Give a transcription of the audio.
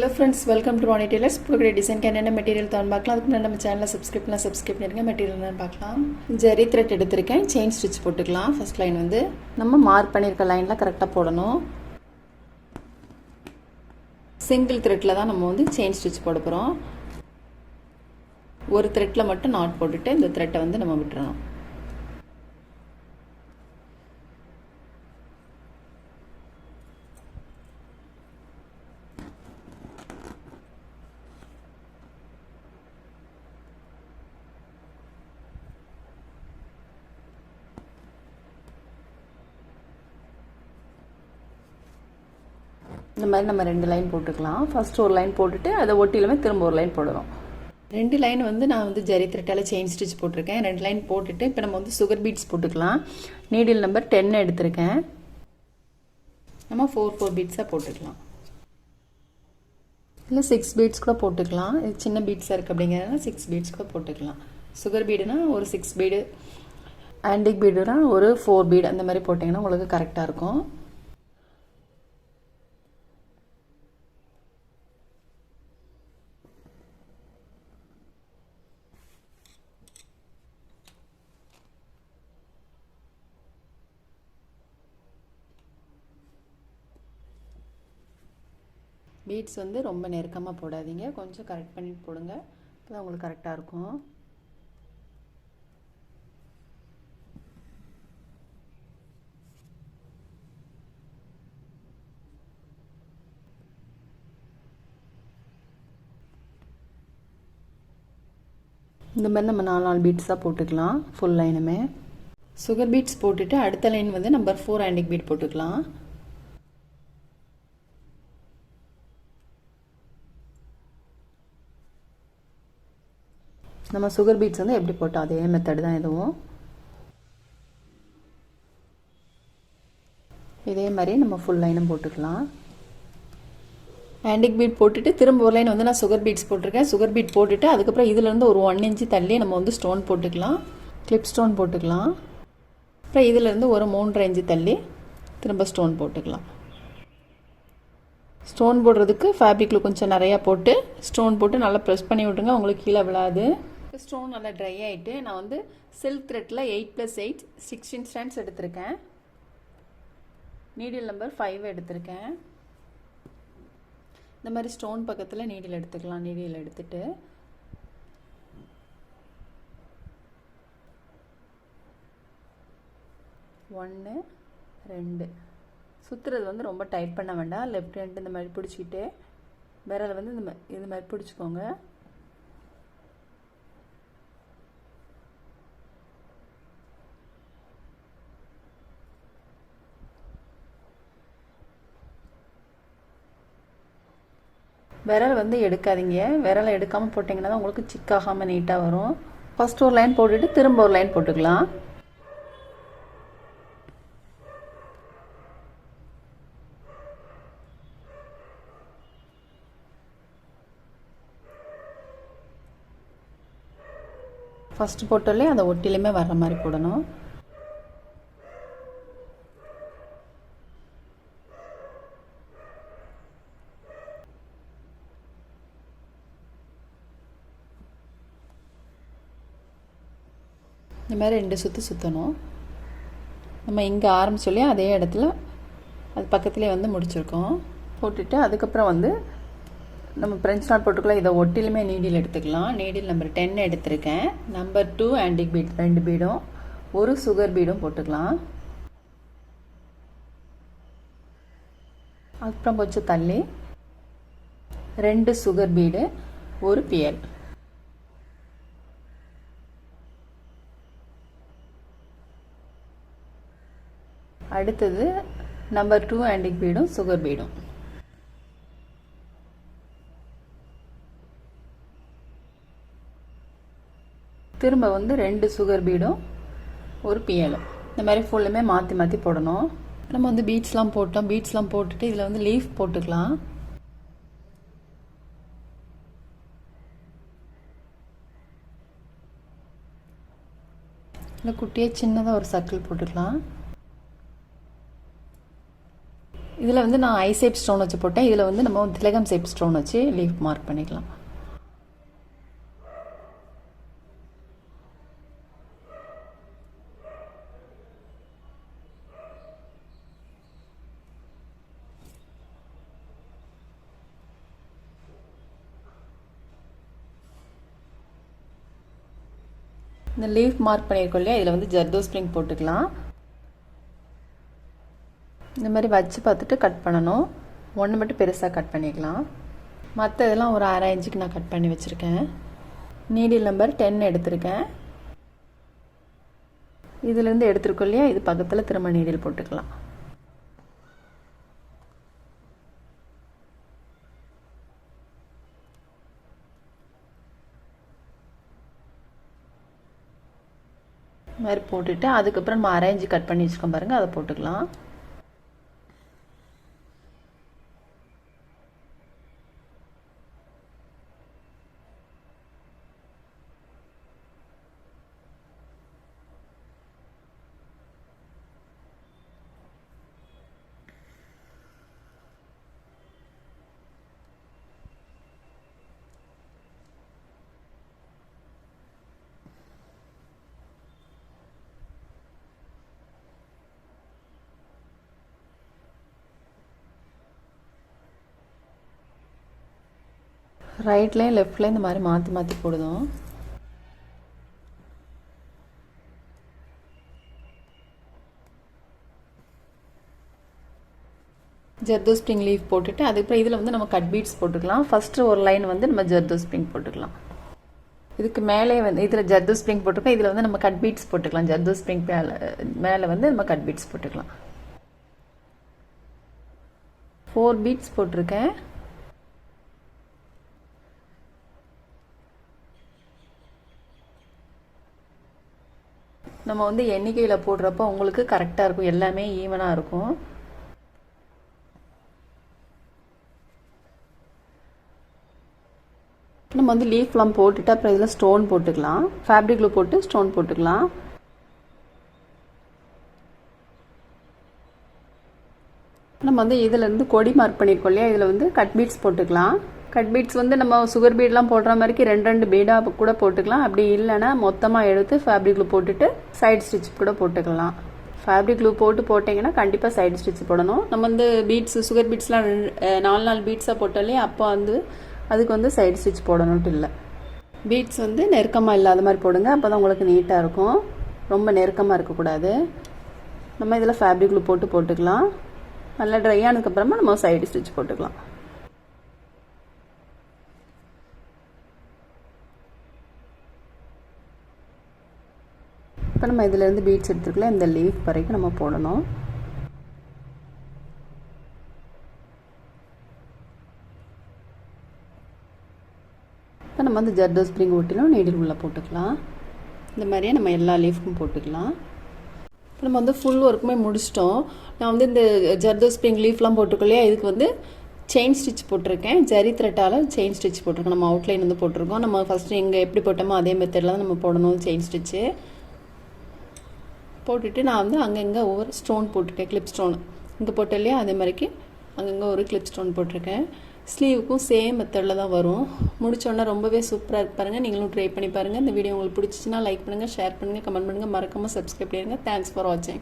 Hello friends, welcome to Ronnie Tailors. Put design can என்ன material தான் பார்க்கலாம். அதுக்கு நம்ம சேனலை சப்ஸ்கிரைப் பண்ணிருங்க. மெட்டீரியல் என்னன்னு பார்க்கலாம். ஜரி த்ரெட் எடுத்துர்க்கேன். செயின் ஸ்டிட்ச் போட்டுக்கலாம். ஃபர்ஸ்ட் லைன் வந்து நம்ம மார்க் பண்ணிருக்க லைன்ல கரெக்ட்டா போடணும். சிங்கிள் த்ரெட்ல தான் நம்ம வந்து செயின் ஸ்டிட்ச் போட போறோம். ஒரு த்ரெட்ல மட்டும் நாட் போட்டுட்டு இந்த த்ரெட்டை வந்து நம்ம விட்டுறணும். இந்த மாதிரி நம்ம ரெண்டு லைன் போட்டுக்கலாம். ஃபர்ஸ்ட் ஒரு லைன் போட்டுட்டு அதை ஒட்டிலுமே திரும்ப ஒரு லைன் போடுறோம். ரெண்டு லைன் வந்து நான் வந்து ஜரி த்ரெட்டால செயின் ஸ்டிச் போட்டிருக்கேன். ரெண்டு லைன் போட்டுட்டு இப்போ நம்ம வந்து சுகர் பீட்ஸ் போட்டுக்கலாம். நீடில் நம்பர் 10 எடுத்திருக்கேன். நம்ம 4 பீட்ஸாக போட்டுக்கலாம். இல்லை 6 பீட்ஸ் கூட போட்டுக்கலாம். இது சின்ன பீட்ஸாக இருக்குது அப்படிங்கிறதுனால 6 பீட்ஸ் கூட போட்டுக்கலாம். சுகர் பீடுனா ஒரு 6 பீடு, ஆன்டிக் பீடுனா ஒரு 4 பீடு, அந்த மாதிரி போட்டிங்கன்னா உங்களுக்கு கரெக்டாக இருக்கும். பீட்ஸ் வந்து ரொம்ப நெருக்கமாக போடாதீங்க, கொஞ்சம் கரெக்ட் பண்ணிட்டு போடுங்க. அப்போ தான் உங்களுக்கு கரெக்டாக இருக்கும். இந்த மாதிரி நம்ம 4 பீட்ஸாக போட்டுக்கலாம். ஃபுல் லைனுமே சுகர் பீட்ஸ் போட்டுட்டு அடுத்த லைன் வந்து நம்பர் 4 ஆன்டிக் பீட் போட்டுக்கலாம். நம்ம சுகர் பீட்ஸ் வந்து எப்படி போட்டோம் அதே மெத்தட் தான் இதுவும். இதே மாதிரி நம்ம ஃபுல் லைனும் போட்டுக்கலாம். ஆன்டிக் பீட் போட்டுட்டு திரும்ப ஒரு லைன் வந்து நான் சுகர் பீட்ஸ் போட்டிருக்கேன். சுகர் பீட் போட்டுட்டு அதுக்கப்புறம் இதுலேருந்து ஒரு 1 இன்ச்சு தள்ளி நம்ம வந்து ஸ்டோன் போட்டுக்கலாம். கிளிப் ஸ்டோன் போட்டுக்கலாம். அப்புறம் இதுலேருந்து ஒரு 3.5 இன்ச்சு தள்ளி திரும்ப ஸ்டோன் போட்டுக்கலாம். ஸ்டோன் போடுறதுக்கு ஃபேப்ரிக்கில் கொஞ்சம் நிறையா போட்டு ஸ்டோன் போட்டு நல்லா ப்ரெஸ் பண்ணி விட்டுருங்க, உங்களுக்கு கீழே விழாது. ஸ்டோன் நல்லா ட்ரை ஆகிட்டு நான் வந்து சில்க் த்ரெட்டில் 8+8 16 ஸ்டாண்ட்ஸ் எடுத்திருக்கேன். நீடில் நம்பர் 5 எடுத்திருக்கேன். இந்த மாதிரி ஸ்டோன் பக்கத்தில் நீடில் எடுத்துக்கலாம். நீடில் எடுத்துட்டு ஒன்று 2 சுற்றுறது வந்து ரொம்ப டைட் பண்ண வேண்டாம். லெஃப்ட் ஹேண்ட் இந்த மாதிரி பிடிச்சிக்கிட்டு விரலை வந்து இந்த மாதிரி பிடிச்சிக்கோங்க. விரல் வந்து எடுக்காதீங்க. விரலை எடுக்காமல் போட்டிங்கன்னா தான் உங்களுக்கு சிக்காகாமல் நீட்டாக வரும். ஃபர்ஸ்ட் ஒரு லைன் போட்டுட்டு திரும்ப ஒரு லைன் போட்டுக்கலாம். ஃபர்ஸ்ட் போட்டாலே அந்த ஒட்டிலையுமே வர்ற மாதிரி போடணும். இந்த மாதிரி 2 சுற்று சுற்றணும். நம்ம இங்கே ஆரம்பிச்சோல்லையே அதே இடத்துல அது பக்கத்துலேயே வந்து முடிச்சிருக்கோம். போட்டுட்டு அதுக்கப்புறம் வந்து நம்ம ஃப்ரெஞ்ச் நாட் போட்டுக்கலாம். இதை ஒட்டிலுமே நீடில் எடுத்துக்கலாம். நீடில் நம்பர் 10 எடுத்திருக்கேன். நம்பர் 2 ஆன்டிக் பீட் 2 பீடும் ஒரு சுகர் பீடும் போட்டுக்கலாம். அப்புறம் கொஞ்சம் தள்ளி 2 சுகர் பீடு ஒரு பியல். அடுத்தது நம்பர் 2 ஆன்டிக் பீடும் சுகர் பீடும். திரும்ப வந்து 2 சுகர் பீடும் ஒரு பியலும். இந்த மாதிரி ஃபுல்லுமே மாற்றி மாற்றி போடணும். நம்ம வந்து பீட்ஸ்லாம் போட்டோம். பீட்ஸ்லாம் போட்டுட்டு இதில் வந்து லீஃப் போட்டுக்கலாம். இல்லை குட்டியாக சின்னதாக ஒரு சர்க்கிள் போட்டுக்கலாம். இதில் வந்து நான் ஐ ஷேப் ஸ்டோன் வச்சு போட்டேன். இதில் வந்து நம்ம திலகம் ஷேப் ஸ்டோன் வச்சு லீஃப் மார்க் பண்ணிக்கலாம். இந்த லீஃப் மார்க் பண்ணியிருக்கோம் இல்லையா, இதில் வந்து ஜர்தோ ஸ்ப்ரிங் போட்டுக்கலாம். இந்த மாதிரி வச்சு பார்த்துட்டு கட் பண்ணணும். ஒன்று மட்டும் பெருசாக கட் பண்ணிக்கலாம். மற்ற இதெல்லாம் ஒரு 1/2 இன்ச்சுக்கு நான் கட் பண்ணி வச்சுருக்கேன். நீடில் நம்பர் 10 எடுத்திருக்கேன். இதுலேருந்து எடுத்துருக்கோம் இல்லையா, இது பக்கத்தில் திரும்ப நீடில் போட்டுக்கலாம். இந்த மாதிரி போட்டுட்டு அதுக்கப்புறம் நம்ம 1/2 இன்ச்சு கட் பண்ணி வச்சுக்கோம் பாருங்கள், அதை போட்டுக்கலாம். ரைட்லேயும் லெஃப்ட்லேயும் இந்த மாதிரி மாற்றி மாற்றி போடுதோம். ஜர்தோ ஸ்ப்ரிங் லீஃப் போட்டுட்டு அதுக்கப்புறம் இதில் வந்து நம்ம கட் பீட்ஸ் போட்டுக்கலாம். ஃபஸ்ட்டு ஒரு லைன் வந்து நம்ம ஜர்தோ ஸ்ப்ரிங் போட்டுக்கலாம். இதுக்கு மேலே வந்து இதில் ஜர்தோ ஸ்ப்ரிங் போட்டுக்கலாம். இதில் வந்து நம்ம கட் பீட்ஸ் போட்டுக்கலாம். ஜர்தோ ஸ்ப்ரிங் மேலே வந்து நம்ம கட் பீட்ஸ் போட்டுக்கலாம். 4 பீட்ஸ் போட்டிருக்கேன். நம்ம வந்து எண்ணிக்கையில் போடுறப்போ உங்களுக்கு கரெக்டாக இருக்கும், எல்லாமே ஈவனாக இருக்கும். நம்ம வந்து லீஃப்லாம் போட்டுட்டு அப்புறம் இதில் ஸ்டோன் போட்டுக்கலாம். ஃபேப்ரிக் க்ளூ போட்டு ஸ்டோன் போட்டுக்கலாம். நம்ம வந்து இதிலேருந்து கொடி மார்க் பண்ணியிருக்கோம் இல்லையா, இதில் வந்து கட் பீட்ஸ் போட்டுக்கலாம். கட் பீட்ஸ் வந்து நம்ம சுகர் பீட்லாம் போடுற மாதிரிக்கு 2 பீடாக கூட போட்டுக்கலாம். அப்படி இல்லைன்னா மொத்தமாக எடுத்து ஃபேப்ரிக் க்ளூ போட்டுட்டு சைட் ஸ்டிச் கூட போட்டுக்கலாம். ஃபேப்ரிக் க்ளூ போட்டிங்கன்னா கண்டிப்பாக சைடு ஸ்டிச் போடணும். நம்ம வந்து பீட்ஸ் சுகர் பீட்ஸ்லாம் 4 பீட்ஸாக போட்டாலே அப்போ வந்து அதுக்கு வந்து சைடு ஸ்டிச் போடணுன்ட்டு இல்லை. பீட்ஸ் வந்து நெருக்கமாக இல்லாத மாதிரி போடுங்க, அப்போ தான் உங்களுக்கு நீட்டாக இருக்கும். ரொம்ப நெருக்கமாக இருக்கக்கூடாது. நம்ம இதில் ஃபேப்ரிக் க்ளூ போட்டுக்கலாம். நல்லா ட்ரை ஆனதுக்கப்புறமா நம்ம சைடு ஸ்டிச் போட்டுக்கலாம். இப்போ நம்ம இதிலேருந்து பீட்ஸ் எடுத்துக்கலாம். இந்த லீஃப் வரைக்கும் நம்ம போடணும். இப்போ நம்ம வந்து ஜர்தோ ஸ்ப்ரிங் ஒட்டிலும் நீடில் உள்ளே போட்டுக்கலாம். இந்த மாதிரியே நம்ம எல்லா லீஃப்க்கும் போட்டுக்கலாம். இப்போ நம்ம வந்து ஃபுல் ஒர்க்குமே முடிச்சிட்டோம். நான் வந்து இந்த ஜர்தோ ஸ்ப்ரிங் லீஃப்லாம் போட்டுக்கலையா, இதுக்கு வந்து செயின் ஸ்டிச் போட்டிருக்கேன். ஜரி த்ரெட்டால் செயின் ஸ்டிச் போட்டிருக்கோம். நம்ம அவுட்லைன் வந்து போட்டிருக்கோம். நம்ம ஃபஸ்ட்டு எங்கே எப்படி போட்டோமோ அதே மெத்தடில் தான் நம்ம போடணும். செயின் ஸ்டிச்சு போட்டுட்டு நான் வந்து அங்கங்கே ஒவ்வொரு ஸ்டோன் போட்டிருக்கேன். கிளிப் ஸ்டோன் இங்கே போட்டேன் இல்லையா, அதே மாதிரிக்கு அங்கங்கே ஒரு கிளிப் ஸ்டோன் போட்டிருக்கேன். ஸ்லீவுக்கும் சேம் மெத்தடில் தான் வரும். முடிச்சோன்னா ரொம்பவே சூப்பராக இருக்கு பாருங்கள். நீங்களும் ட்ரை பண்ணி பாருங்கள். இந்த வீடியோ உங்களுக்கு பிடிச்சிச்சின்னா லைக் பண்ணுங்கள், ஷேர் பண்ணுங்கள், கமெண்ட் பண்ணுங்கள், மறக்காமல் சப்ஸ்கிரைப் பண்ணிடுங்க. தேங்க்ஸ் ஃபார் வாட்சிங்.